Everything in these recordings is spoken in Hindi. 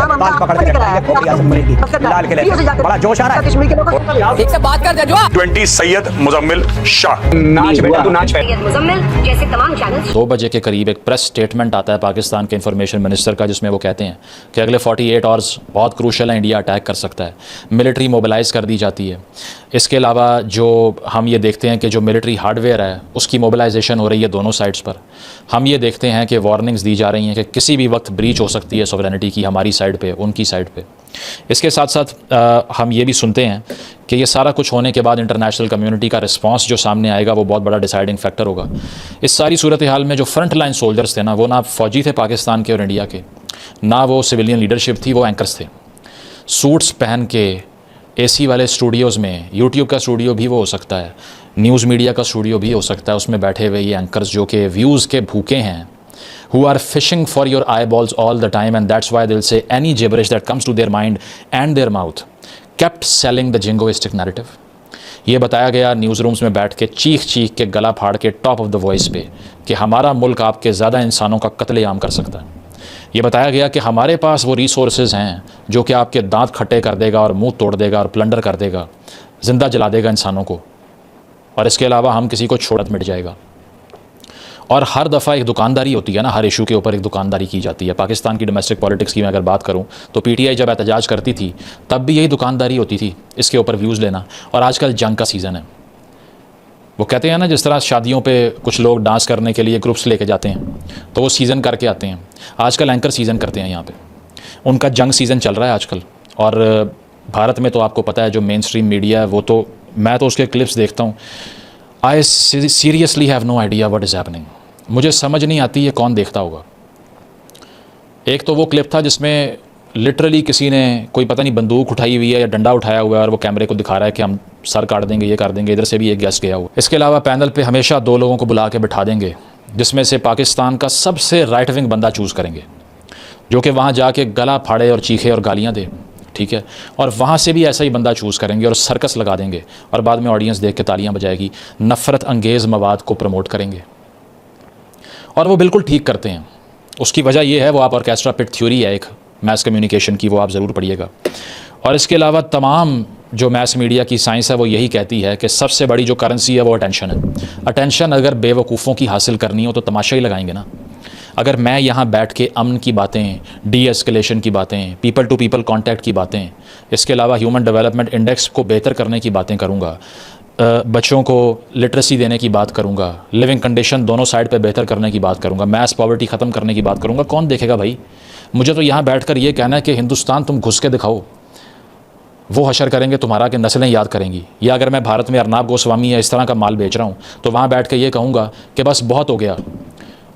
बाल पकड़ के रखा है खोपड़ी आजम मुनीर की लाल किले बड़ा जोश आ रहा है। एक से बात कर जजवा 20 सैयद मुजम्मिल शाह नाच बेटा तू नाच पे। मुजम्मिल जैसे तमाम चैनल 2 बजे के करीब एक प्रेस स्टेटमेंट आता है पाकिस्तान के इंफॉर्मेशन मिनिस्टर का, जिसमें वो कहते हैं कि अगले 48 आवर्स बहुत क्रूशल है, इंडिया अटैक कर सकता है, मिलिट्री मोबिलाइज़ कर दी जाती है। इसके अलावा जो हम ये देखते हैं कि जो मिलिट्री हार्डवेयर है उसकी मोबिलाइजेशन हो रही है दोनों साइड्स पर। हम ये देखते हैं कि वार्निंग्स दी जा रही हैं कि किसी भी वक्त ब्रीच हो सकती है सॉवरेनिटी की, हमारी साइड पे, उनकी साइड पे। इसके साथ साथ हम ये भी सुनते हैं कि ये सारा कुछ होने के बाद इंटरनेशनल कम्युनिटी का रिस्पांस जो सामने आएगा वो बहुत बड़ा डिसाइडिंग फैक्टर होगा। इस सारी सूरत हाल में जो फ्रंट लाइन सोल्जर्स थे ना, वो ना फ़ौजी थे पाकिस्तान के और इंडिया के, ना वो सिविलियन लीडरशिप थी, वो एंकर्स थे। सूट्स पहन के एसी वाले स्टूडियोज़ में, यूट्यूब का स्टूडियो भी वो हो सकता है, न्यूज़ मीडिया का स्टूडियो भी हो सकता है, उसमें बैठे हुए ये एंकर्स जो कि व्यूज़ के भूखे हैं, who are fishing for your eyeballs all the time, and that's why they'll say any gibberish that comes to their mind and their mouth, kept selling the jingoistic narrative। ये बताया गया न्यूज़ रूम्स में बैठ के चीख चीख के, गला फाड़ के, टॉप ऑफ द वॉइस पे कि हमारा मुल्क आपके ज़्यादा इंसानों का कत्लेआम कर सकता है। ये बताया गया कि हमारे पास वो रिसोर्सेज हैं जो कि आपके दांत खट्टे कर देगा और मुंह तोड़ देगा और प्लंडर कर देगा, ज़िंदा जला देगा इंसानों को, और इसके अलावा हम किसी को छोड़त मिट जाएगा। और हर दफ़ा एक दुकानदारी होती है ना, हर इशू के ऊपर एक दुकानदारी की जाती है। पाकिस्तान की डोमेस्टिक पॉलिटिक्स की मैं अगर बात करूं तो पीटीआई जब एहतजाज करती थी तब भी यही दुकानदारी होती थी, इसके ऊपर व्यूज़ लेना। और आजकल जंग का सीज़न है, वो कहते हैं ना जिस तरह शादियों पे कुछ लोग डांस करने के लिए ग्रुप्स लेके जाते हैं तो वो सीज़न करके आते हैं, आजकल एंकर सीज़न करते हैं यहाँ पे, उनका जंग सीज़न चल रहा है आजकल। और भारत में तो आपको पता है जो मेन स्ट्रीम मीडिया है वो तो, मैं तो उसके क्लिप्स देखता हूँ, I seriously have no idea what is happening. मुझे समझ नहीं आती ये कौन देखता होगा। एक तो वो क्लिप था जिसमें लिटरली किसी ने कोई पता नहीं बंदूक उठाई हुई है या डंडा उठाया हुआ है और वो कैमरे को दिखा रहा है कि हम सर काट देंगे, ये कर देंगे, इधर से भी एक गेस्ट गया हुआ। इसके अलावा पैनल पे हमेशा 2 लोगों को बुला के बिठा देंगे जिसमें से पाकिस्तान का सबसे राइट विंग बंदा चूज़ करेंगे जो कि वहाँ जाके गला फाड़े और चीखे और गालियाँ दे, ठीक है, और वहाँ से भी ऐसा ही बंदा चूज़ करेंगे और सर्कस लगा देंगे और बाद में ऑडियंस देख के तालियाँ बजाएगी, नफ़रत अंगेज़ मवाद को प्रमोट करेंगे। और वो बिल्कुल ठीक करते हैं। उसकी वजह यह है, वो आप ऑर्केस्ट्रा पिट थ्योरी है एक मैस कम्युनिकेशन की, वो आप ज़रूर पढ़िएगा। और इसके अलावा तमाम जो मैस मीडिया की साइंस है वो यही कहती है कि सबसे बड़ी जो करेंसी है वो अटेंशन है। अटेंशन अगर बेवकूफ़ों की हासिल करनी हो तो तमाशा ही लगाएंगे ना। अगर मैं यहाँ बैठ के अमन की बातें, डी एस्केलेशन की बातें, पीपल टू पीपल कॉन्टैक्ट की बातें, इसके अलावा ह्यूमन डेवलपमेंट इंडेक्स को बेहतर करने की बातें करूँगा, बच्चों को लिटरेसी देने की बात करूँगा, लिविंग कंडीशन दोनों साइड पे बेहतर करने की बात करूँगा, मैस पॉवर्टी ख़त्म करने की बात करूँगा, कौन देखेगा भाई? मुझे तो यहाँ बैठकर ये कहना है कि हिंदुस्तान तुम घुस के दिखाओ, वो हशर करेंगे तुम्हारा कि नस्लें याद करेंगी। या अगर मैं भारत में अर्नाब गोस्वामी या इस तरह का माल बेच रहा हूँ तो वहाँ बैठ के ये कहूँगा कि बस बहुत हो गया,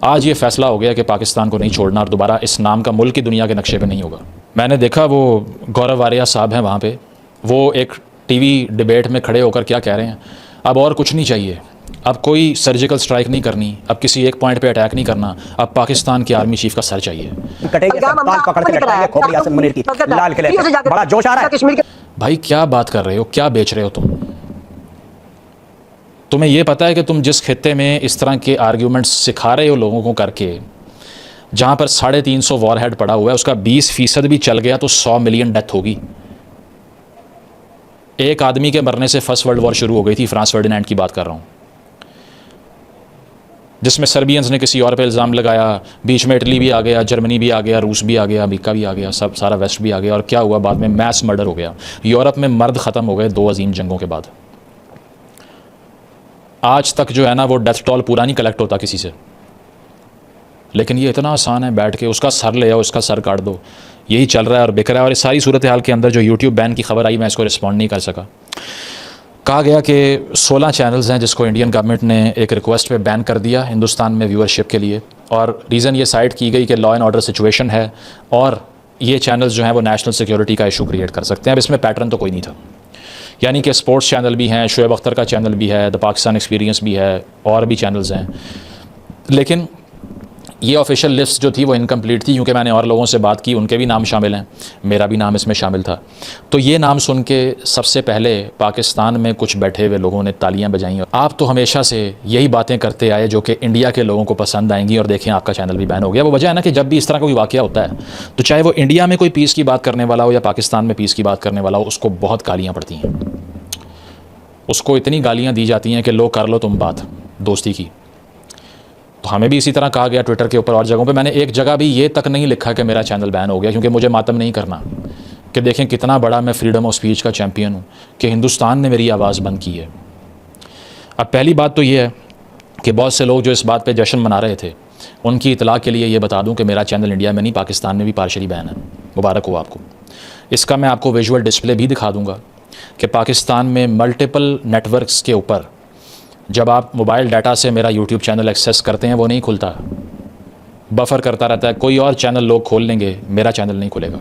आज ये फ़ैसला हो गया कि पाकिस्तान को नहीं छोड़ना और दोबारा इस नाम का मुल्क की दुनिया के नक्शे पे नहीं होगा। मैंने देखा वो गौरव आर्या साहब हैं वहाँ पे, वो एक टीवी डिबेट में खड़े होकर क्या कह रहे हैं, अब और कुछ नहीं चाहिए, अब कोई सर्जिकल स्ट्राइक नहीं करनी, अब किसी एक पॉइंट पे अटैक नहीं करना, अब पाकिस्तान के आर्मी चीफ का सर चाहिए। कटेंगे सब, बाल पकड़ के रखा है खोपड़ी आजम मुनीर की लाल किले बड़ा जोश आ रहा है। भाई क्या बात कर रहे हो, क्या बेच रहे हो तुम? तुम्हें यह पता है कि तुम जिस खित्ते में इस तरह के आर्ग्यूमेंट्स सिखा रहे हो लोगों को करके, जहाँ पर 350 वॉरहेड पड़ा हुआ है, उसका 20% भी चल गया तो 100 मिलियन डेथ होगी। एक आदमी के मरने से फर्स्ट वर्ल्ड वॉर शुरू हो गई थी, फ्रांस फर्डिनेंड की बात कर रहा हूँ, जिसमें सर्बियंस ने किसी और पे इल्ज़ाम लगाया, बीच में इटली भी आ गया, जर्मनी भी आ गया, रूस भी आ गया, अमेरिका भी आ गया, सब सारा वेस्ट भी आ गया। और क्या हुआ बाद में? मैस मर्डर हो गया। यूरोप में मर्द ख़त्म हो गए 2 अजीम जंगों के बाद। आज तक जो है ना वो डेथ टॉल पूरा नहीं कलेक्ट होता किसी से, लेकिन ये इतना आसान है बैठ के उसका सर ले आओ, उसका सर काट दो, यही चल रहा है और बिक रहा है। और इस सारी सूरत हाल के अंदर जो यूट्यूब बैन की खबर आई, मैं इसको रिस्पॉन्ड नहीं कर सका। कहा गया कि 16 चैनल्स हैं जिसको इंडियन गवर्नमेंट ने एक रिक्वेस्ट पे बैन कर दिया हिंदुस्तान में व्यूअरशिप के लिए, और रीज़न ये साइड की गई कि लॉ एंड ऑर्डर सिचुएशन है और ये चैनल्स जो हैं वो नेशनल सिक्योरिटी का इशू क्रिएट कर सकते हैं। अब इसमें पैटर्न तो कोई नहीं था, यानी कि स्पोर्ट्स चैनल भी हैं, शुएब अख्तर का चैनल भी है, द पाकिस्तान एक्सपीरियंस भी है, और भी चैनल्स हैं, लेकिन ये ऑफिशियल लिस्ट जो थी वो इनकम्प्लीट थी, क्योंकि मैंने और लोगों से बात की, उनके भी नाम शामिल हैं, मेरा भी नाम इसमें शामिल था। तो ये नाम सुन के सबसे पहले पाकिस्तान में कुछ बैठे हुए लोगों ने तालियां बजाईं। आप तो हमेशा से यही बातें करते आए जो कि इंडिया के लोगों को पसंद आएंगी, और देखें आपका चैनल भी बैन हो गया। वो वजह है ना कि जब भी इस तरह का कोई वाक़या होता है तो चाहे वो इंडिया में कोई पीस की बात करने वाला हो या पाकिस्तान में पीस की बात करने वाला हो, उसको बहुत गालियाँ पड़ती हैं, उसको इतनी गालियाँ दी जाती हैं कि लो कर लो तुम बात दोस्ती की। तो हमें भी इसी तरह कहा गया ट्विटर के ऊपर और जगहों पे। मैंने एक जगह भी ये तक नहीं लिखा कि मेरा चैनल बैन हो गया, क्योंकि मुझे मातम नहीं करना कि देखें कितना बड़ा मैं फ्रीडम ऑफ स्पीच का चैम्पियन हूँ कि हिंदुस्तान ने मेरी आवाज़ बंद की है। अब पहली बात तो ये है कि बहुत से लोग जो इस बात पे जश्न मना रहे थे, उनकी इतला के लिए ये बता दूं कि मेरा चैनल इंडिया में नहीं पाकिस्तान में भी पार्शली बैन है। मुबारक हो आपको। इसका मैं आपको विजुअल डिस्प्ले भी दिखा दूंगा कि पाकिस्तान में मल्टीपल नेटवर्क्स के ऊपर जब आप मोबाइल डाटा से मेरा यूट्यूब चैनल एक्सेस करते हैं वो नहीं खुलता, बफर करता रहता है। कोई और चैनल लोग खोल लेंगे, मेरा चैनल नहीं खुलेगा।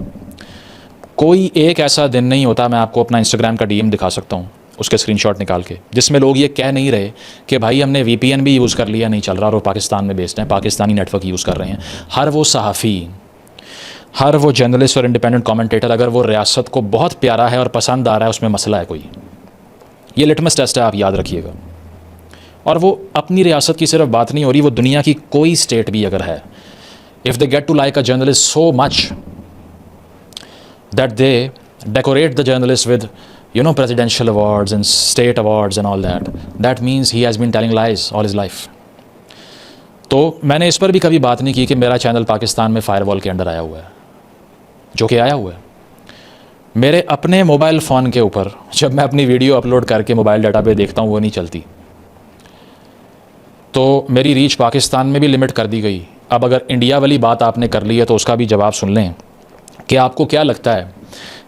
कोई एक ऐसा दिन नहीं होता, मैं आपको अपना इंस्टाग्राम का डीएम दिखा सकता हूँ उसके स्क्रीनशॉट निकाल के, जिसमें लोग ये कह नहीं रहे कि भाई हमने VPN भी यूज़ कर लिया, नहीं चल रहा, और वो पाकिस्तान में बेस्ड हैं, पाकिस्तानी नेटवर्क यूज़ कर रहे हैं। हर वो सहाफ़ी, हर वो जर्नलिस्ट और इंडिपेंडेंट कमेंटेटर, अगर वो रियासत को बहुत प्यारा है और पसंद आ रहा है, उसमें मसला है कोई, ये लिटमस टेस्ट है, आप याद रखिएगा। और वो अपनी रियासत की सिर्फ बात नहीं हो रही, वो दुनिया की कोई स्टेट भी अगर है, if they get to like a journalist so much that they decorate the journalist with presidential awards and state awards and all that means he has been telling lies all his life. तो मैंने इस पर भी कभी बात नहीं की कि मेरा चैनल पाकिस्तान में फायरवॉल के अंडर आया हुआ है, जो कि आया हुआ है। मेरे अपने मोबाइल फ़ोन के ऊपर जब मैं अपनी वीडियो अपलोड करके मोबाइल डाटा पे देखता हूँ वो नहीं चलती, तो मेरी रीच पाकिस्तान में भी लिमिट कर दी गई। अब अगर इंडिया वाली बात आपने कर ली है तो उसका भी जवाब सुन लें कि आपको क्या लगता है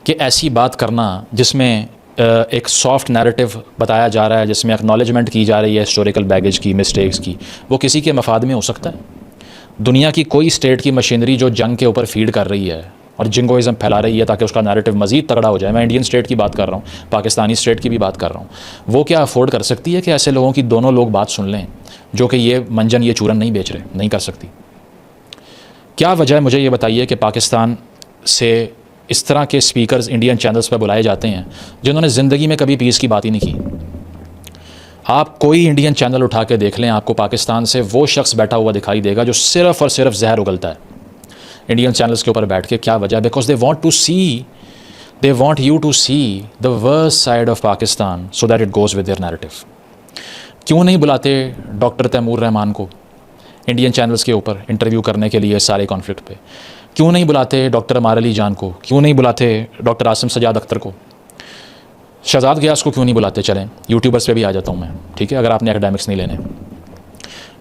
कि ऐसी बात करना जिसमें एक सॉफ्ट नैरेटिव बताया जा रहा है, जिसमें एक्नॉलेजमेंट की जा रही है हिस्टोरिकल बैगेज की, मिस्टेक्स की, वो किसी के मफाद में हो सकता है? दुनिया की कोई स्टेट की मशीनरी जो जंग के ऊपर फीड कर रही है और जिंगोइज़म फैला रही है ताकि उसका नैरेटिव मज़ीद तगड़ा हो जाए, मैं इंडियन स्टेट की बात कर रहा हूँ, पाकिस्तानी स्टेट की भी बात कर रहा हूँ, वो क्या अफोर्ड कर सकती है कि ऐसे लोगों की दोनों लोग बात सुन लें जो कि ये मंजन, ये चूरन नहीं बेच रहे? नहीं कर सकती। क्या वजह है, मुझे ये बताइए कि पाकिस्तान से इस तरह के स्पीकर्स इंडियन चैनल्स पर बुलाए जाते हैं जिन्होंने ज़िंदगी में कभी पीस की बात ही नहीं की। आप कोई इंडियन चैनल उठा के देख लें, आपको पाकिस्तान से वो शख्स बैठा हुआ दिखाई देगा जो सिर्फ़ और सिर्फ जहर उगलता है इंडियन चैनल्स के ऊपर बैठ के। क्या वजह? Because they want you to see the worst side of Pakistan so that it goes with their narrative. क्यों नहीं बुलाते डॉक्टर तैमूर रहमान को इंडियन चैनल्स के ऊपर इंटरव्यू करने के लिए सारे कॉन्फ्लिक्ट पे? क्यों नहीं बुलाते डॉक्टर अमार अली जान को? क्यों नहीं बुलाते डॉक्टर आसिम सजाद अख्तर को? शहजाद गयास को क्यों नहीं बुलाते? चलें यूट्यूबर्स पे भी आ जाता हूँ मैं, ठीक है, अगर आपने एकेडमिक्स नहीं लेने।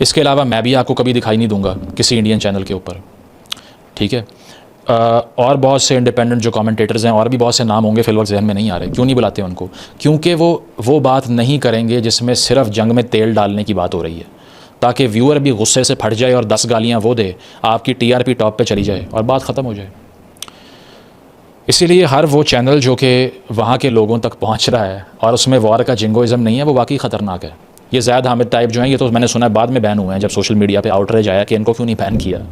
इसके अलावा मैं भी आपको कभी दिखाई नहीं दूंगा किसी इंडियन चैनल के ऊपर, ठीक है। और बहुत से इंडिपेंडेंट जो कमेंटेटर्स हैं, और भी बहुत से नाम होंगे फिल वक्त जहन में नहीं आ रहे, क्यों नहीं बुलाते उनको? क्योंकि वो बात नहीं करेंगे जिसमें सिर्फ जंग में तेल डालने की बात हो रही है, ताकि व्यूअर भी गुस्से से फट जाए और 10 गालियाँ वो दे, आपकी TRP टॉप पे चली जाए और बात ख़त्म हो जाए। इसीलिए हर वो चैनल जो कि वहाँ के लोगों तक पहुँच रहा है और उसमें वॉर का जिंगोइज़म नहीं है, वो वाकई ख़तरनाक है। ये ज़ैद हामिद टाइप जो हैं, ये तो मैंने सुना है बाद में बैन हुए हैं, जब सोशल मीडिया पे आउटरीच आया कि इनको क्यों नहीं बैन किया।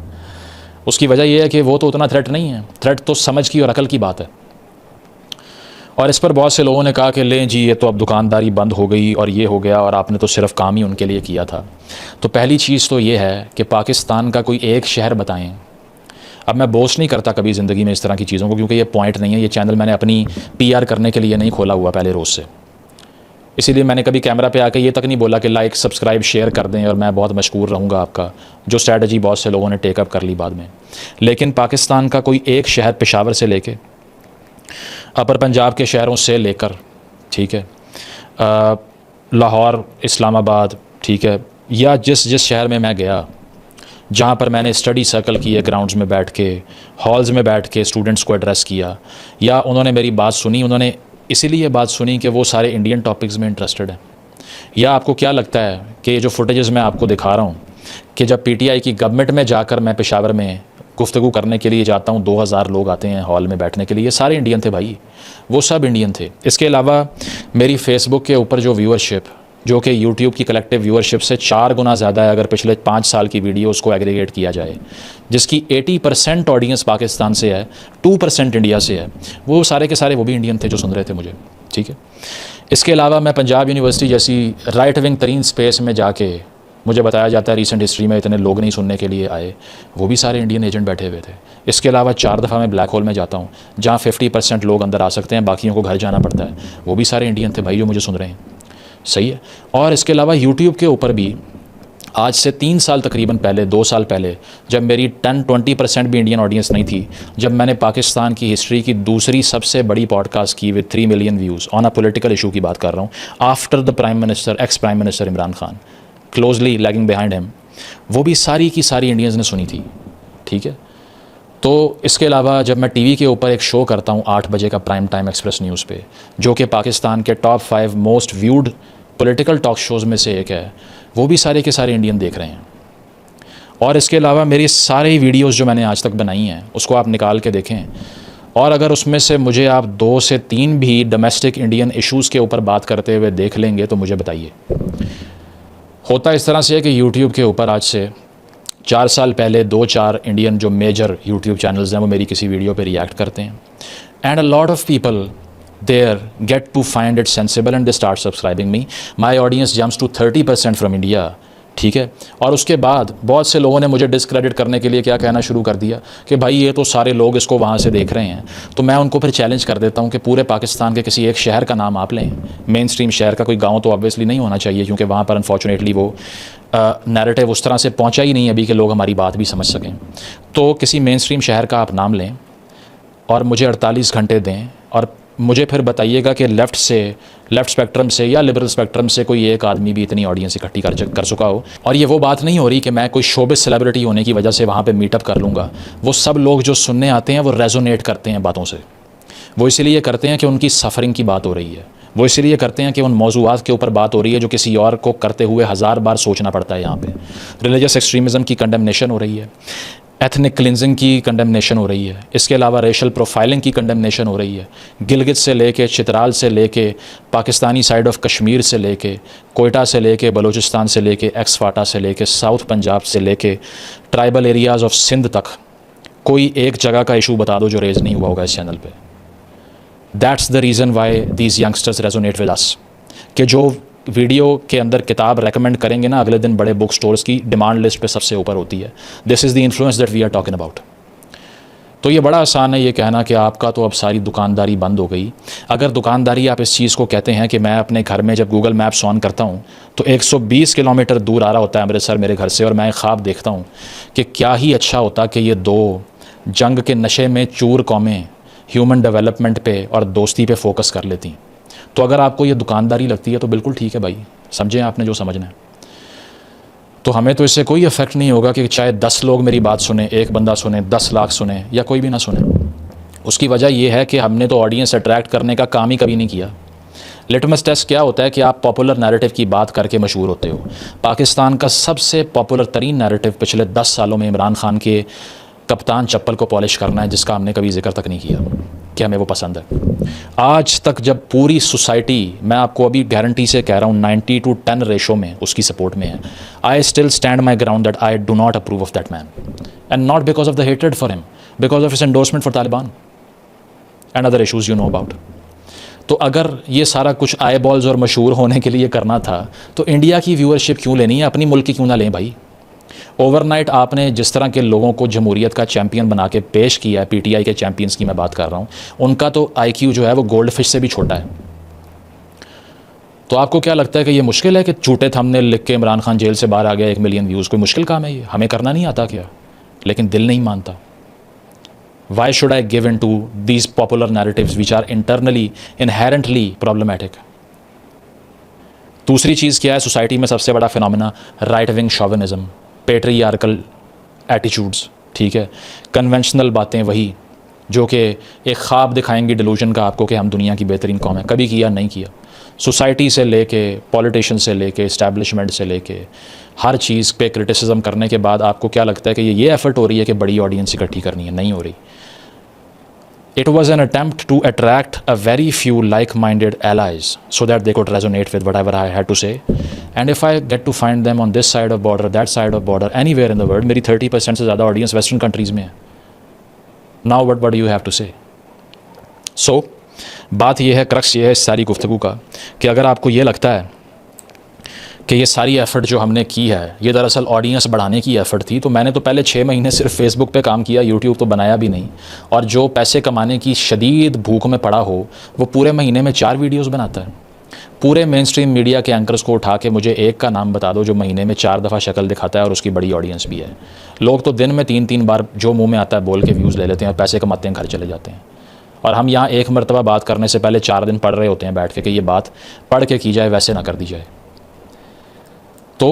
उसकी वजह यह है कि वो तो उतना थ्रेट नहीं है, थ्रेट तो समझ की और अकल की बात है। और इस पर बहुत से लोगों ने कहा कि लें जी, ये तो अब दुकानदारी बंद हो गई और ये हो गया और आपने तो सिर्फ काम ही उनके लिए किया था। तो पहली चीज़ तो ये है कि पाकिस्तान का कोई एक शहर बताएं। अब मैं बोस्ट नहीं करता कभी ज़िंदगी में इस तरह की चीज़ों को, क्योंकि ये पॉइंट नहीं है। ये चैनल मैंने अपनी PR करने के लिए नहीं खोला हुआ पहले रोज़ से, इसीलिए मैंने कभी कैमरा पे आके ये तक नहीं बोला कि लाइक, सब्सक्राइब, शेयर कर दें और मैं बहुत मशकूर रहूँगा आपका, जो स्ट्रैटेजी बहुत से लोगों ने टेकअप कर ली बाद में। लेकिन पाकिस्तान का कोई एक शहर, पेशावर से लेके अपर पंजाब के शहरों से लेकर, ठीक है, लाहौर, इस्लामाबाद, ठीक है, या जिस शहर में मैं गया, जहाँ पर मैंने स्टडी सर्कल किए, ग्राउंड्स में बैठ के, हॉल्स में बैठ के स्टूडेंट्स को एड्रेस किया, या उन्होंने मेरी बात सुनी, उन्होंने इसीलिए बात सुनी कि वो सारे इंडियन टॉपिक्स में इंटरेस्टेड हैं। या आपको क्या लगता है कि ये जो फुटेजेस मैं आपको दिखा रहा हूँ कि जब PTI की गवर्नमेंट में जाकर मैं पेशावर में गुफ्तगू करने के लिए जाता हूँ, 2000 लोग आते हैं हॉल में बैठने के लिए, ये सारे इंडियन थे भाई, वो सब इंडियन थे। इसके अलावा मेरी फेसबुक के ऊपर जो व्यूअरशिप, जो कि यूट्यूब की कलेक्टिव व्यूअरशिप से 4 गुना ज़्यादा है अगर पिछले 5 साल की वीडियोस को एग्रीगेट किया जाए, जिसकी 80% ऑडियंस पाकिस्तान से है, 2% इंडिया से है। वो सारे के सारे वो भी इंडियन थे जो सुन रहे थे मुझे, ठीक है। इसके अलावा मैं पंजाब यूनिवर्सिटी जैसी राइट विंग तरीन स्पेस में जाके मुझे बताया जाता है रिसेंट हिस्ट्री में इतने लोग नहीं सुनने के लिए आए, वो भी सारे इंडियन एजेंट बैठे हुए थे। इसके अलावा 4 दफ़ा मैं ब्लैक होल में जाता हूँ जहाँ 50% लोग अंदर आ सकते हैं, बाकियों को घर जाना पड़ता है, वो भी सारे इंडियन थे भाई जो मुझे सुन रहे हैं, सही है। और इसके अलावा यूट्यूब के ऊपर भी आज से 3 साल तकरीबन पहले, 2 साल पहले, जब मेरी 10-20% भी इंडियन ऑडियंस नहीं थी, जब मैंने पाकिस्तान की हिस्ट्री की दूसरी सबसे बड़ी पॉडकास्ट की with 3 million views on a political issue की बात कर रहा हूँ, after the prime minister, ex prime minister Imran Khan, closely lagging behind him, वो भी सारी की सारी इंडियंस ने सुनी थी, ठीक है। तो इसके अलावा जब मैं टीवी के ऊपर एक शो करता हूँ 8 बजे का प्राइम टाइम एक्सप्रेस न्यूज़ पे, जो कि पाकिस्तान के top 5 most viewed political talk shows में से एक है, वो भी सारे के सारे इंडियन देख रहे हैं। और इसके अलावा मेरी सारी वीडियोस जो मैंने आज तक बनाई हैं उसको आप निकाल के देखें, और अगर उसमें से मुझे आप 2 से 3 भी डोमेस्टिक इंडियन इश्यूज़ के ऊपर बात करते हुए देख लेंगे तो मुझे बताइए। होता इस तरह से है कि यूट्यूब के ऊपर आज से 4 साल पहले 2-4 इंडियन जो मेजर यूट्यूब चैनल्स हैं वो मेरी किसी वीडियो पे रिएक्ट करते हैं, and a lot of people there get to find it sensible and they start subscribing me, my audience jumps to 30% from India, ठीक है। और उसके बाद बहुत से लोगों ने मुझे डिस्क्रेडिट करने के लिए क्या कहना शुरू कर दिया कि भाई ये तो सारे लोग इसको वहाँ से देख रहे हैं। तो मैं उनको फिर चैलेंज कर देता हूँ कि पूरे पाकिस्तान के किसी एक शहर का नाम आप लें, मेन स्ट्रीम शहर का, कोई गांव तो ऑब्वियसली नहीं होना चाहिए क्योंकि वहाँ पर अनफॉर्चुनेटली वो नैरेटिव उस तरह से पहुँचा ही नहीं अभी कि लोग हमारी बात भी समझ सकें। तो किसी मेन स्ट्रीम शहर का आप नाम लें और मुझे 48 घंटे दें और मुझे फिर बताइएगा कि लेफ़्ट स्पेक्ट्रम से या लिबरल स्पेक्ट्रम से कोई एक आदमी भी इतनी ऑडियंस इकट्ठी कर चुका हो। और ये वो बात नहीं हो रही कि मैं कोई शोबिस सेलिब्रिटी होने की वजह से वहाँ पे मीटअप कर लूँगा। वो सब लोग जो सुनने आते हैं वो रेजोनेट करते हैं बातों से, वो इसीलिए करते हैं कि उनकी सफ़रिंग की बात हो रही है, वो इसीलिए करते हैं कि उन मौज़ूआत के ऊपर बात हो रही है जो किसी और को करते हुए 1000 बार सोचना पड़ता है। यहाँ पे रिलीजियस एक्सट्रीमिज़म की कंडेमनेशन हो रही है, एथनिक क्लिनजिंग की कंडेमनेशन हो रही है, इसके अलावा रेशल प्रोफाइलिंग की कंडेमनेशन हो रही है। गिलगित से लेके चित्राल से लेके पाकिस्तानी साइड ऑफ कश्मीर से लेके कोयटा से लेके बलूचिस्तान से लेके एक्स फाटा से लेके साउथ पंजाब से लेके ट्राइबल एरियाज़ ऑफ सिंध तक कोई एक जगह का इशू बता दो जो रेज़ नहीं हुआ होगा इस चैनल पे। That's the reason why these youngsters resonate with us, कि जो वीडियो के अंदर किताब रेकमेंड करेंगे ना अगले दिन बड़े बुक स्टोर्स की डिमांड लिस्ट पे सबसे ऊपर होती है। This is the influence that we are talking about. तो ये बड़ा आसान है ये कहना कि आपका तो अब सारी दुकानदारी बंद हो गई। अगर दुकानदारी आप इस चीज़ को कहते हैं कि मैं अपने घर में जब गूगल मैप्स ऑन करता हूँ तो 120 किलोमीटर दूर आ रहा होता है अमृतसर मेरे घर से, और मैं ख्वाब देखता हूँ कि क्या ही अच्छा होता कि ये 2 जंग के नशे में चूर कौमें ह्यूमन डेवलपमेंट पे और दोस्ती पे फोकस कर लेती। तो अगर आपको ये दुकानदारी लगती है तो बिल्कुल ठीक है भाई, समझें आपने जो समझना है। तो हमें तो इससे कोई इफ़ेक्ट नहीं होगा कि चाहे 10 लोग मेरी बात सुने, एक बंदा सुने, 10 लाख सुने या कोई भी ना सुने। उसकी वजह यह है कि हमने तो ऑडियंस अट्रैक्ट करने का काम ही कभी नहीं किया। लिटमस टेस्ट क्या होता है कि आप पॉपुलर नैरेटिव की बात करके मशहूर होते हो। पाकिस्तान का सबसे पॉपुलर तरीन नैरेटिव पिछले 10 सालों में इमरान खान के कप्तान चप्पल को पॉलिश करना है, जिसका हमने कभी जिक्र तक नहीं किया कि हमें वो पसंद है। आज तक जब पूरी सोसाइटी, मैं आपको अभी गारंटी से कह रहा हूँ 90-10 रेशो में उसकी सपोर्ट में है, I still stand my ground that I do not approve of that man, and not because of the hatred for him, because of his endorsement for Taliban and other issues you know about. तो अगर ये सारा कुछ आई बॉल्स और मशहूर होने के लिए करना था तो इंडिया की व्यूअरशिप क्यों लेनी है, अपनी मुल्क की क्यों ना लें भाई। ओवरनाइट आपने जिस तरह के लोगों को जमहूरियत का चैम्पियन बना के पेश किया है, पीटीआई के चैम्पियंस की मैं बात कर रहा हूँ, उनका तो आईक्यू जो है वो गोल्ड फिश से भी छोटा है। तो आपको क्या लगता है कि ये मुश्किल है कि झूठे थंबनेल लिख के इमरान खान जेल से बाहर आ गया 1 मिलियन व्यूज़, कोई मुश्किल काम है ये? हमें करना नहीं आता क्या? लेकिन दिल नहीं मानता। Why should I give in to these popular narratives which are internally inherently problematic. दूसरी चीज़ क्या है सोसाइटी में सबसे बड़ा phenomena? Right wing chauvinism, patriarchal attitudes, ठीक है, कन्वेंशनल बातें, वही जो कि एक ख्वाब दिखाएंगी डिलूजन का आपको कि हम दुनिया की बेहतरीन कौम है। कभी किया नहीं किया। सोसाइटी से लेके पॉलिटिशियन से लेके इस्टेब्लिशमेंट से लेके हर चीज़ पे क्रिटिसिज्म करने के बाद आपको क्या लगता है कि ये एफर्ट हो रही है कि बड़ी ऑडियंस इकट्ठी करनी है? नहीं हो रही। It was an attempt to attract a very few like-minded allies so that they could resonate with whatever I had to say. And if I get to find them on this side of border, that side of border, anywhere in the world, मेरी 30% से ज़्यादा ऑडियंस वेस्टर्न कंट्रीज़ में है. Now what do you have to say? So बात ये है, क्रक्स ये है इस सारी गुफ्तगू का कि अगर आपको ये लगता है कि ये सारी एफ़र्ट जो हमने की है ये दरअसल ऑडियंस बढ़ाने की एफ़र्ट थी, तो मैंने तो पहले 6 महीने सिर्फ फेसबुक पे काम किया, यूट्यूब तो बनाया भी नहीं. और जो पैसे कमाने की शदीद भूख में पड़ा हो वो पूरे महीने में 4 वीडियोस बनाता है. पूरे मेन स्ट्रीम मीडिया के एंकर्स को उठा के मुझे एक का नाम बता दो जो महीने में 4 दफ़ा शक्ल दिखाता है और उसकी बड़ी ऑडियंस भी है. लोग तो दिन में 3-3 बार जो मुँह में आता है बोल के व्यूज़ ले लेते हैं और पैसे कमाते हैं, घर चले जाते हैं. और हम यहाँ एक मरतबा बात करने से पहले 4 दिन पढ़ रहे होते हैं बैठ के कि ये बात पढ़ के की जाए, वैसे ना कर दी जाए. तो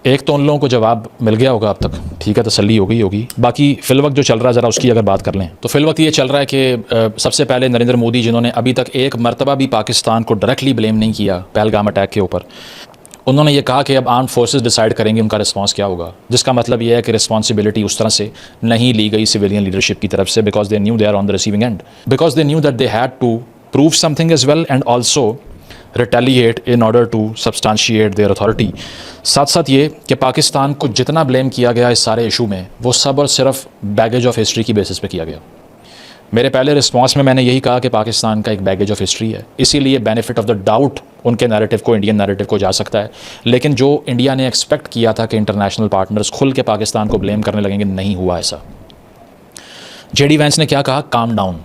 एक तो उन लोगों को जवाब मिल गया होगा अब तक, ठीक है, तसल्ली हो गई होगी. बाकी फ़िलवक्त जो चल रहा है ज़रा उसकी अगर बात कर लें तो फ़िलवक्त ये चल रहा है कि सबसे पहले नरेंद्र मोदी, जिन्होंने अभी तक एक मरतबा भी पाकिस्तान को डायरेक्टली ब्लेम नहीं किया पहलगाम अटैक के ऊपर, उन्होंने ये कहा कि अब आर्म्ड फोर्सेस डिसाइड करेंगे उनका रिस्पांस क्या होगा. जिसका मतलब ये है कि रिस्पॉन्सिबिलिटी उस तरह से नहीं ली गई सिविलियन लीडरशिप की तरफ से, because they knew they are on the receiving end, because they knew that they had to prove something as well and also retaliate in order to substantiate their authority. साथ साथ ये कि पाकिस्तान को जितना ब्लेम किया गया इस सारे इशू में वो सब और सिर्फ बैगेज ऑफ हिस्ट्री की बेसिस पे किया गया. मेरे पहले रिस्पांस में मैंने यही कहा कि पाकिस्तान का एक बैगेज ऑफ हिस्ट्री है, इसीलिए बेनिफिट ऑफ द डाउट उनके नैरेटिव को, इंडियन नैरेटिव को जा सकता है. लेकिन जो इंडिया ने एक्सपेक्ट किया था कि इंटरनेशनल पार्टनर्स खुल के पाकिस्तान को ब्लेम करने लगेंगे, नहीं हुआ ऐसा. जेडी वैंस ने क्या कहा, काम डाउन.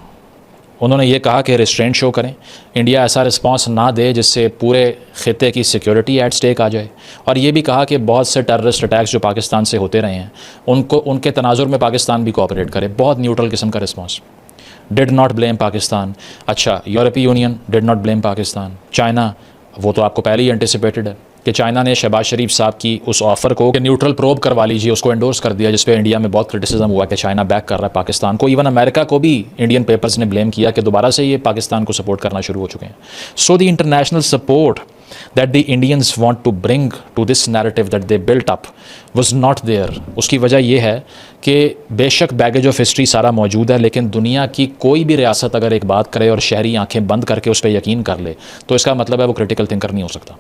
उन्होंने ये कहा कि रिस्ट्रेंट शो करें, इंडिया ऐसा रिस्पांस ना दे जिससे पूरे खित्ते की सिक्योरिटी एट स्टेक आ जाए. और ये भी कहा कि बहुत से टेररिस्ट अटैक्स जो पाकिस्तान से होते रहे हैं उनको, उनके तनाजुर में पाकिस्तान भी कोऑपरेट करे. बहुत न्यूट्रल किस्म का response. Did not blame Pakistan. अच्छा, यूरोपीय union did not blame Pakistan. China, वो तो आपको पहले ही एंटिसिपेटेड है कि चाइना ने शहबाज शरीफ साहब की उस ऑफ़र को कि न्यूट्रल प्रोब करवा लीजिए उसको एंडोर्स कर दिया, जिस पे इंडिया में बहुत क्रिटिसिज्म हुआ कि चाइना बैक कर रहा है पाकिस्तान को. इवन अमेरिका को भी इंडियन पेपर्स ने ब्लेम किया कि दोबारा से ये पाकिस्तान को सपोर्ट करना शुरू हो चुके हैं. So the international support that the Indians want to bring to this narrative that they built up was not there. उसकी वजह यह है कि बेशक बैगेज ऑफ हिस्ट्री सारा मौजूद है, लेकिन दुनिया की कोई भी रियासत अगर एक बात करे और शहरी आंखें बंद करके उस पर यकीन कर ले तो इसका मतलब है वो क्रिटिकल थिंकर नहीं हो सकता.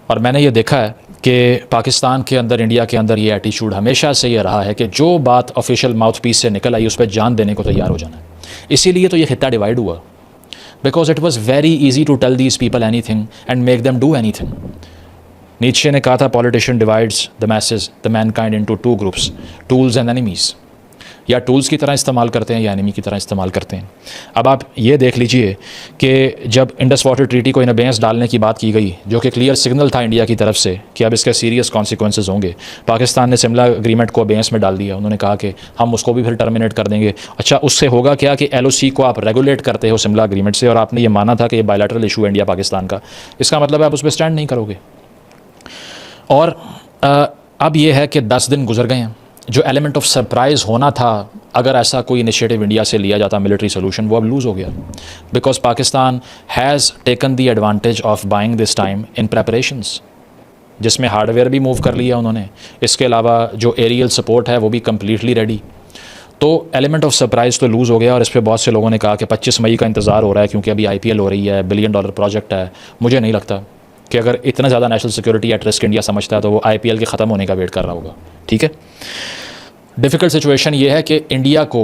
और मैंने ये देखा है कि पाकिस्तान के अंदर, इंडिया के अंदर ये एटीट्यूड हमेशा से ये रहा है कि जो बात ऑफिशियल माउथ पीस से निकल आई उस पर जान देने को तैयार हो जाना है. इसीलिए तो ये खित्ता डिवाइड हुआ, because it was very easy to tell these people anything and make them do anything. नीचे ने कहा था politician divides the masses, the mankind into 2 groups, tools and enemies. या टूल्स की तरह इस्तेमाल करते हैं या एनिमी की तरह इस्तेमाल करते हैं. अब आप ये देख लीजिए कि जब इंडस वाटर ट्रीटी को इन अबेंस डालने की बात की गई, जो कि क्लियर सिग्नल था इंडिया की तरफ से कि अब इसके सीरियस कॉन्सिक्वेंसेस होंगे, पाकिस्तान ने शिमला एग्रीमेंट को अबेंस में डाल दिया. उन्होंने कहा कि हम उसको भी फिर टर्मिनेट कर देंगे. अच्छा, उससे होगा क्या कि LOC को आप रेगुलेट करते हो शिमला एग्रीमेंट से, और आपने ये माना था कि ये बायलैटरल इशू है इंडिया पाकिस्तान का, इसका मतलब है आप उस पर स्टैंड नहीं करोगे. और अब ये है कि 10 दिन गुजर गए हैं. जो एलिमेंट ऑफ सरप्राइज़ होना था अगर ऐसा कोई इनिशिएटिव इंडिया से लिया जाता मिलिट्री सोल्यूशन, वो अब लूज़ हो गया, because Pakistan has taken the advantage of buying this time in preparations, जिसमें हार्डवेयर भी मूव कर लिया उन्होंने. इसके अलावा जो एरियल सपोर्ट है वो भी कम्प्लीटली रेडी. तो एलिमेंट ऑफ सरप्राइज़ तो लूज़ हो गया. और इस पर बहुत से लोगों ने कहा कि 25 मई का इंतज़ार हो रहा है क्योंकि अभी IPL हो रही है, $1 बिलियन प्रोजेक्ट है. मुझे नहीं लगता कि अगर इतना ज़्यादा national security at risk India समझता है तो वो IPL के ख़त्म होने का वेट कर रहा होगा. ठीक है, डिफ़िकल्ट सिचुएशन ये है कि इंडिया को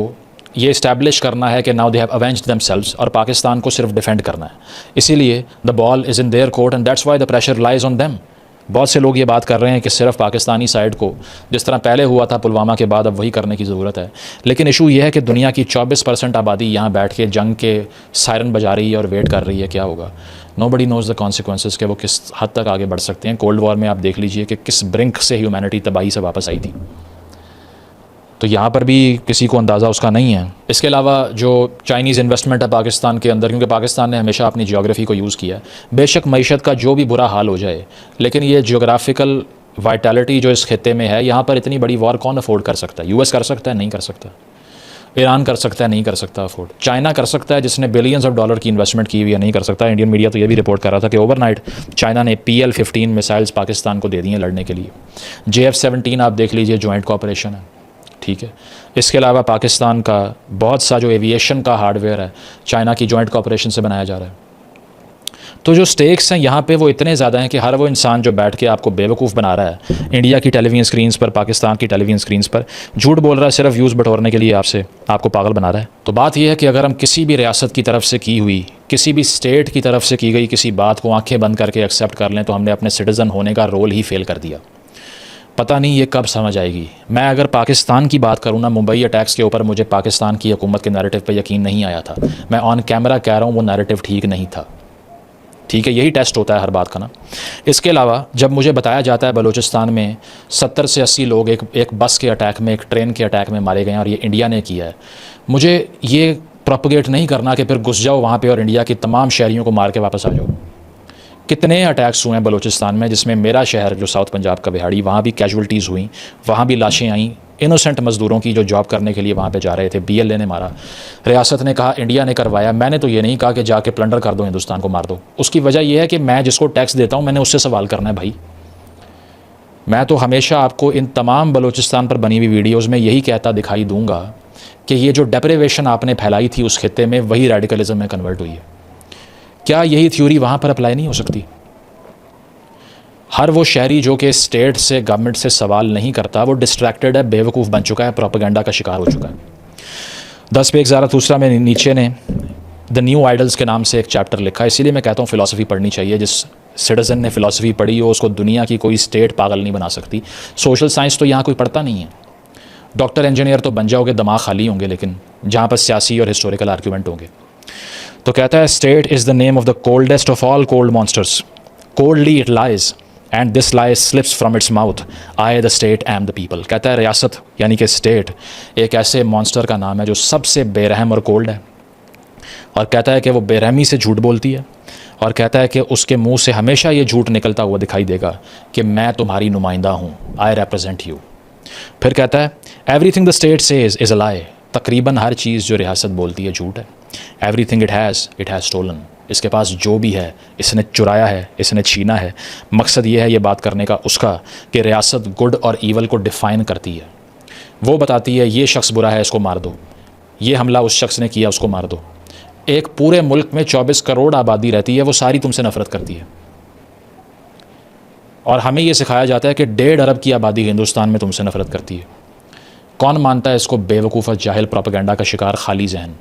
ये इस्टेब्लिश करना है कि now they have avenged themselves, और पाकिस्तान को सिर्फ डिफेंड करना है. इसीलिए the ball is in their court and that's why the pressure lies on them. बहुत से लोग ये बात कर रहे हैं कि सिर्फ पाकिस्तानी साइड को, जिस तरह पहले हुआ था पुलवामा के बाद, अब वही करने की ज़रूरत है. लेकिन इशू ये है कि दुनिया की 24% आबादी यहाँ बैठ के जंग के सायरन बजा रही है और वेट कर रही है क्या होगा. नोबडी नोज़ द कॉन्सिक्वेंसेस कि वो किस हद तक आगे बढ़ सकते हैं. कोल्ड वॉर में आप देख लीजिए कि किस ब्रिंक से ह्यूमैनिटी तबाही से वापस आई थी. तो यहाँ पर भी किसी को अंदाज़ा उसका नहीं है. इसके अलावा जो चाइनीज़ इन्वेस्टमेंट है पाकिस्तान के अंदर, क्योंकि पाकिस्तान ने हमेशा अपनी जियोग्राफी को यूज़ किया है. बेशक मईशत का जो भी बुरा हाल हो जाए, लेकिन ये जियोग्राफिकल वाइटैलिटी जो इस खित्ते में है, यहाँ पर इतनी बड़ी वॉर कौन अफोर्ड कर सकता है? US कर सकता है? नहीं कर सकता. ईरान कर सकता है? नहीं कर सकता अफोर्ड. चाइना कर सकता है जिसने बिलियंस ऑफ डॉलर की इन्वेस्टमेंट की हुई है? नहीं कर सकता. इंडियन मीडिया तो ये भी रिपोर्ट कर रहा था कि ओवरनाइट चाइना ने PL-15 मिसाइल्स पाकिस्तान को दे दी हैं लड़ने के लिए. JF-17 आप देख लीजिए, जॉइंट कॉपरेशन है. ठीक है। इसके अलावा पाकिस्तान का बहुत सा जो एविएशन का हार्डवेयर है चाइना की जॉइंट कॉपरेशन से बनाया जा रहा है। तो जो स्टेक्स हैं यहाँ पे वो इतने ज़्यादा हैं कि हर वो इंसान जो बैठ के आपको बेवकूफ़ बना रहा है इंडिया की टेलीविज़न स्क्रीन्स पर, पाकिस्तान की टेलीविज़न स्क्रीन्स पर, झूठ बोल रहा है सिर्फ व्यूज़ बटोरने के लिए आपको पागल बना रहा है। तो बात यह है कि अगर हम किसी भी रियासत की तरफ से की हुई, किसी भी स्टेट की तरफ से की गई किसी बात को आंखें बंद करके एक्सेप्ट कर लें तो हमने अपने सिटीज़न होने का रोल ही फेल कर दिया। पता नहीं ये कब समझ आएगी। मैं अगर पाकिस्तान की बात करूँ ना, मुंबई अटैक्स के ऊपर मुझे पाकिस्तान की हुकूमत के नैरेटिव पे यकीन नहीं आया था। मैं ऑन कैमरा कह रहा हूँ वो नैरेटिव ठीक नहीं था। ठीक है, यही टेस्ट होता है हर बात का ना। इसके अलावा जब मुझे बताया जाता है बलूचिस्तान में 70 से 80 लोग एक बस के अटैक में, एक ट्रेन के अटैक में मारे गए हैं और ये इंडिया ने किया है, मुझे ये प्रोपगेट नहीं करना कि फिर घुस जाओ वहाँ पे और इंडिया की तमाम शहरियों को मार के वापस आ जाओ। कितने अटैक्स हुए हैं बलूचिस्तान में, जिसमें मेरा शहर जो साउथ पंजाब का बिहाड़ी, वहाँ भी कैजुअल्टीज़ हुई, वहाँ भी लाशें आईं इनोसेंट मज़दूरों की जो जॉब करने के लिए वहाँ पे जा रहे थे। BLA ने मारा, रियासत ने कहा इंडिया ने करवाया। मैंने तो ये नहीं कहा कि जाके प्लंडर कर दो, हिंदुस्तान को मार दो। उसकी वजह यह है कि मैं जिसको टैक्स देता हूँ मैंने उससे सवाल करना है भाई। मैं तो हमेशा आपको इन तमाम बलूचिस्तान पर बनी हुई वीडियोज़ में यही कहता दिखाई दूँगा कि ये जो डेप्रिवेशन आपने फैलाई थी उस खित्ते में, वही रेडिकलिज्म में कन्वर्ट हुई है। क्या यही थ्योरी वहाँ पर अप्लाई नहीं हो सकती? हर वो शहरी जो कि स्टेट से, गवर्नमेंट से सवाल नहीं करता, वो डिस्ट्रैक्टेड है, बेवकूफ़ बन चुका है, प्रोपेगेंडा का शिकार हो चुका है। 10 पे एक ज़ाराथुस्त्रा में नीचे ने द न्यू आइडल्स के नाम से एक चैप्टर लिखा है। इसीलिए मैं कहता हूँ फ़िलासफ़ी पढ़नी चाहिए। जिस सिटीज़न ने फ़िलासफ़ी पढ़ी हो उसको दुनिया की कोई स्टेट पागल नहीं बना सकती। सोशल साइंस तो यहाँ कोई पढ़ता नहीं है। डॉक्टर इंजीनियर तो बन जाओगे, दिमाग खाली होंगे, लेकिन जहाँ पर सियासी और हिस्टोरिकल आर्ग्यूमेंट होंगे। तो कहता है state is the name of the coldest of all cold monsters, coldly it lies and this lie slips from its mouth, I the state am the people. कहता है रियासत यानी कि स्टेट एक ऐसे मॉन्स्टर का नाम है जो सबसे बेरहम और कोल्ड है, और कहता है कि वो बेरहमी से झूठ बोलती है, और कहता है कि उसके मुंह से हमेशा ये झूठ निकलता हुआ दिखाई देगा कि मैं तुम्हारी नुमाइंदा हूँ, आई रिप्रेजेंट यू। फिर कहता है everything the state says is a lie, तकरीबन हर चीज़ जो रियासत बोलती है झूठ है। एवरीथिंग इट हैज़ स्टोलन, इसके पास जो भी है इसने चुराया है, इसने छीना है। मकसद ये है ये बात करने का उसका कि रियासत गुड और ईवल को डिफ़ाइन करती है। वो बताती है ये शख्स बुरा है, इसको मार दो, ये हमला उस शख्स ने किया, उसको मार दो। एक पूरे मुल्क में 24 करोड़ आबादी रहती है, वो सारी तुमसे नफरत करती है, और हमें ये सिखाया जाता है कि 1.5 अरब की आबादी हिंदुस्तान में तुमसे नफरत करती है। कौन मानता है इसको? बेवकूफ़, जाहिल, प्रोपेगेंडा का शिकार, खाली जहन।